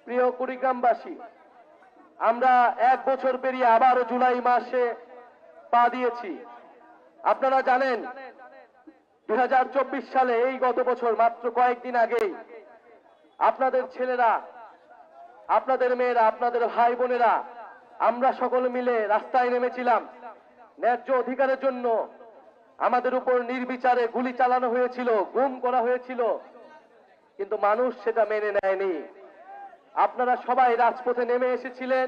প্রিয় কুড়িগ্রামবাসী, আমরা এক বছর পেরিয়ে আবারও জুলাই মাসে পা দিয়েছি। আপনারা জানেন 2024 সালে এই গত বছর মাত্র কয়েকদিন আগেই আপনাদের ছেলেরা, আপনাদের মেয়েরা, আপনাদের ভাই বোনেরা, আমরা সকল মিলে রাস্তায় নেমেছিলাম। ন্যায্য অধিকারের জন্য আমাদের উপর নির্বিচারে গুলি চালানো হয়েছিল, গুম করা হয়েছিল, কিন্তু মানুষ সেটা মেনে নেয়নি। আপনারা সবাই রাজপথে নেমে এসেছিলেন।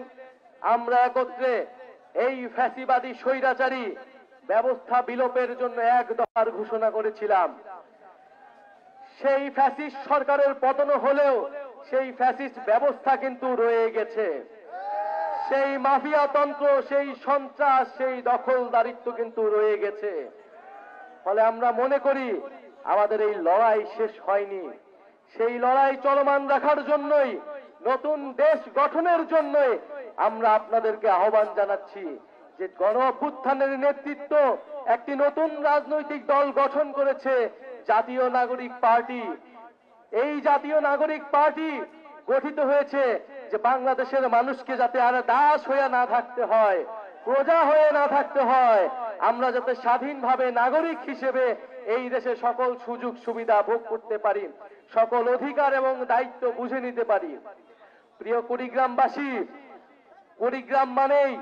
আমরা একত্রে এই ফ্যাসিবাদী স্বৈরাচারী ব্যবস্থা বিলোপের জন্য এক দফার ঘোষণা করেছিলাম। সেই ফ্যাসিস্ট সরকারের পতন হলেও সেই ফ্যাসিস্ট ব্যবস্থা কিন্তু রয়ে গেছে। সেই মাফিয়া তন্ত্র, সেই সন্ত্রাস, সেই দখলদারিত্ব কিন্তু রয়ে গেছে। ফলে আমরা মনে করি আমাদের এই লড়াই শেষ হয়নি। সেই লড়াই চলমান রাখার জন্যই, নতুন দেশ গঠনের জন্যই আমরা আপনাদেরকে আহ্বান জানাচ্ছি যে গণ অভ্যুত্থানের নেতৃত্ব একটি নতুন রাজনৈতিক দল গঠন করেছে, জাতীয় নাগরিক পার্টি। এই জাতীয় নাগরিক পার্টি গঠিত হয়েছে যে বাংলাদেশের মানুষকে যাতে আর দাস হয়ে না থাকতে হয়, প্রজা হয়ে না থাকতে হয়, আমরা যাতে স্বাধীনভাবে নাগরিক হিসেবে এই দেশে সকল সুযোগ সুবিধা ভোগ করতে পারি, সকল অধিকার এবং দায়িত্ব বুঝে নিতে পারি। প্রিয় কুড়িগ্রামবাসী, কুড়িগ্রাম মানেই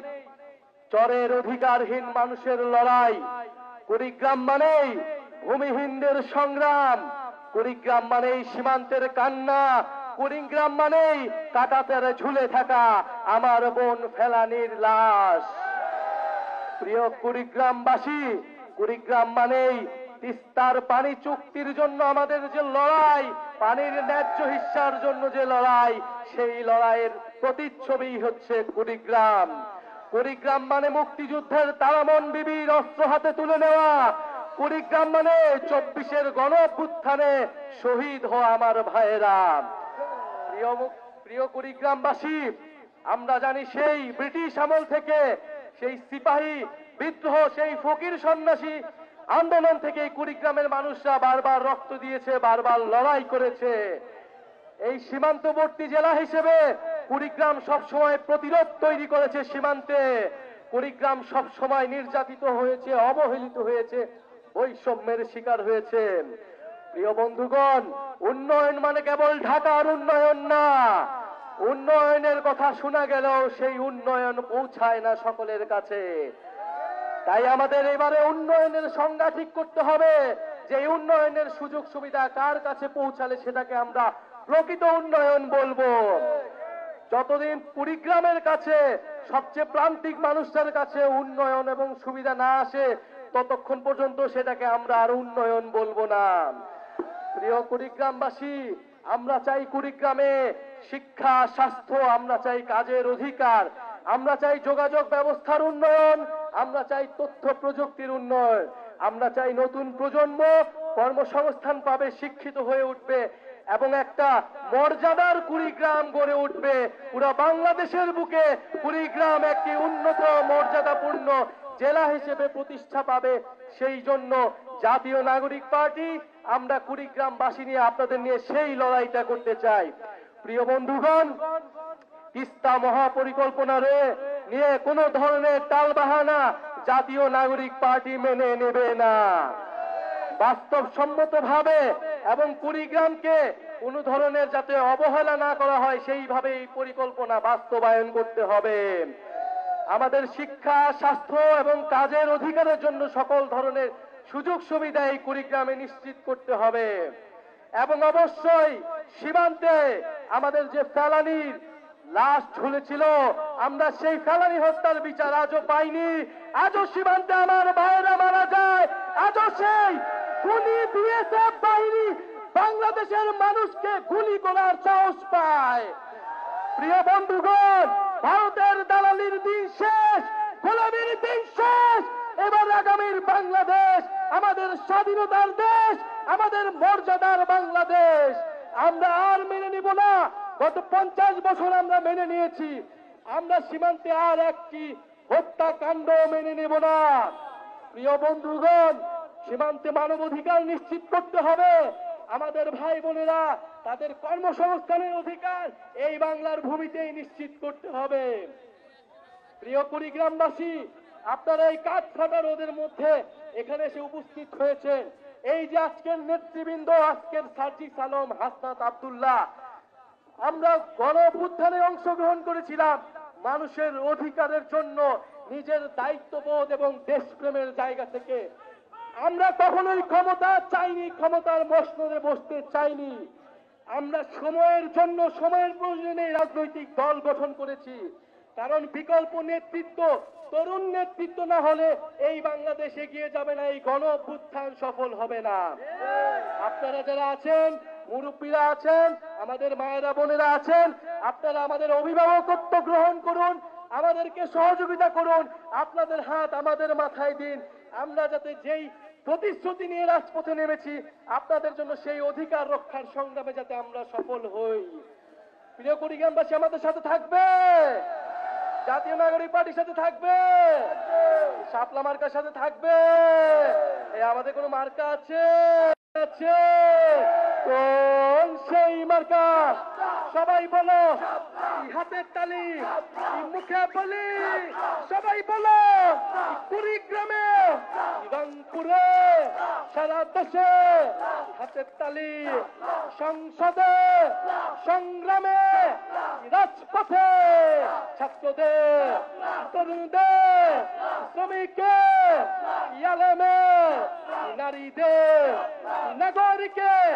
চরের অধিকারহীন মানুষের লড়াই, কুড়িগ্রাম মানেই ভূমিহীনদের সংগ্রাম, কুড়িগ্রাম মানেই সীমান্তের কান্না, কুড়িগ্রাম মানেই কাঁটাতারে ঝুলে থাকা আমার বোন ফেলানির লাশ। প্রিয় কুড়িগ্রামবাসী, কুড়িগ্রাম মানেই তিস্তার পানি চুক্তির জন্য আমাদের যে লড়াই, পানির ন্যায্য হিস্যার জন্য যে লড়াই, সেই লড়াইয়ের প্রতিচ্ছবি হচ্ছে কুড়িগ্রাম। কুড়িগ্রাম মানে মুক্তিযুদ্ধের তারামন বিবির অস্ত্র হাতে তুলে নেওয়া, কুড়িগ্রাম মানে 24-এর গণ অভ্যুত্থানে শহীদ হওয়া আমার ভাইয়েরা। প্রিয় কুড়িগ্রামবাসী, আমরা জানি সেই ব্রিটিশ আমল থেকে, সেই সিপাহী বিদ্রোহ, সেই ফকির সন্ন্যাসী আন্দোলন থেকে কুড়িগ্রামের মানুষরা বারবার রক্ত দিয়েছে, বারবার লড়াই করেছে। এই সীমান্তবর্তী জেলা হিসেবে কুড়িগ্রাম সবসময় প্রতিরোধ তৈরি করেছে সীমান্তে। কুড়িগ্রাম সবসময় নির্যাতিত হয়েছে, অবহেলিত হয়েছে, বৈষম্যের শিকার হয়েছে। প্রিয় বন্ধুগণ, উন্নয়ন মানে কেবল ঢাকার উন্নয়ন না। উন্নয়নের কথা শোনা গেলেও সেই উন্নয়ন পৌঁছায় না সকলের কাছে। তাই আমাদের এবারে উন্নয়নের সংজ্ঞা ঠিক করতে হবে যে এই উন্নয়নের সুযোগ সুবিধা কার কাছে পৌঁছালে সেটাকে আমরা প্রকৃত উন্নয়ন বলবো। যতদিন কুড়িগ্রামের কাছে, সবচেয়ে প্রান্তিক মানুষদের কাছে উন্নয়ন এবং সুবিধা না আসে, ততক্ষণ পর্যন্ত সেটাকে আমরা আর উন্নয়ন বলবো না। প্রিয় কুড়িগ্রামবাসী, আমরা চাই কুড়িগ্রামে শিক্ষা, স্বাস্থ্য, আমরা চাই কাজের অধিকার, আমরা চাই যোগাযোগ ব্যবস্থার উন্নয়ন, আমরা চাই তথ্য প্রযুক্তির উন্নয়ন, আমরা চাই নতুন প্রজন্ম কর্মসংস্থান পাবে, শিক্ষিত হয়ে উঠবে এবং একটা মর্যাদার কুড়িগ্রাম গড়ে উঠবে। পুরো বাংলাদেশের বুকে কুড়িগ্রাম একটি উন্নত মর্যাদাপূর্ণ জেলা হিসেবে প্রতিষ্ঠা পাবে। সেই জন্য জাতীয় নাগরিক পার্টি আমরা কুড়িগ্রামবাসী নিয়ে, আপনাদের নিয়ে সেই লড়াইটা করতে চাই। প্রিয় বন্ধুগণ, তিস্তা মহাপরিকল্পনারে নিয়ে কোন ধরনের টালবাহানা জাতীয় নাগরিক পার্টি মেনে নেবে না। বাস্তবসম্মত ভাবে এবং কুড়িগ্রামকে কোন ধরনের যাতে অবহেলা না করা হয় সেইভাবে এই পরিকল্পনা বাস্তবায়ন করতে হবে। আমাদের শিক্ষা, স্বাস্থ্য এবং কাজের অধিকারের জন্য সকল ধরনের সুযোগ সুবিধা এই কুড়িগ্রামে নিশ্চিত করতে হবে। এবং অবশ্যই সীমান্তে আমাদের যে ফেলানির লাশ ঝুলেছিল, আমরা সেই ফেলানি হত্যার বিচার আজও পাইনি। আজও সীমান্তে আমার ভাইয়েরা মারা যায়, আজও সেই খুনি বিএসএফ বাহিনী বাংলাদেশের মানুষকে গুলি করার সাহস পায়। প্রিয় বন্ধুগণ, ভারতের দালালির দিন শেষ, গোলামির দিন শেষ। এবার আগামীর বাংলাদেশ আমাদের স্বাধীনতার দেশ, আমাদের মর্যাদার বাংলাদেশ। আমরা আর মেনে নিব না। গত 50 বছর আমরা মেনে নিয়েছি, আমরা সীমান্তে আর একটি হত্যাকাণ্ড মেনে নেব না। প্রিয় বন্ধুগণ, সীমান্তে মানবাধিকার নিশ্চিত করতে হবে। আমাদের ভাই বোনেরা তাদের কর্মসংস্থানের অধিকার এই বাংলার ভূমিতেই নিশ্চিত করতে হবে। প্রিয় কুড়িগ্রামবাসী, আপনারা এই কাঠ ফাটা রোদের মধ্যে এখানে এসে উপস্থিত হয়েছেন। এই যে আজকের নেতৃবৃন্দ, আজকের সার্জিস আলম, হাসনাত আব্দুল্লাহ, আমরা গণ অভ্যুত্থানে অংশগ্রহণ করেছিলাম মানুষের অধিকারের জন্য, নিজের দায়িত্ববোধ এবং দেশপ্রেমের জায়গা থেকে। আমরা কখনোই ক্ষমতা চাইনি, ক্ষমতার মসনদে বসতে চাইনি। আমরা সময়ের জন্য, সময়ের প্রয়োজনে রাজনৈতিক দল গঠন করেছি। কারণ বিকল্প নেতৃত্ব, তরুণ নেতৃত্ব না হলে এই বাংলাদেশ এগিয়ে যাবে না, এই গণ অভ্যুত্থান সফল হবে না। আপনারা যারা আছেন, মুরব্বীরা আছেন, আমাদের মায়েরা বোনেরা আছেন, আপনারা আমাদের অভিভাবকত্ব গ্রহণ করুন, আমাদেরকে সহযোগিতা করুন, আপনাদের হাত আমাদের মাথায় দিন। আমরা যাতে যেই প্রতিশ্রুতি নিয়ে রাজপথে নেমেছি আপনাদের জন্য, সেই অধিকার রক্ষার সংগ্রামে যাতে আমরা সফল হই। প্রিয় কুড়িগ্রামবাসী, আমাদের সাথে থাকবে, জাতীয় নাগরিক পার্টির সাথে থাকবে, শাপলা মার্কার সাথে থাকবে। আমাদের কোনো মার্কা আছে? কোন সেই মার্কা? সবাই বলো, হাতের তালি, মুখে বলি, সবাই বলো। কুড়িগ্রামে, রংপুরে, সারা দেশে হাতের তালি। সংসদে, সংগ্রামে, রাজপথে, ছাত্রদের, তরুণদের, শ্রমিকের, আলেমের, নারীদের, নাগরিকের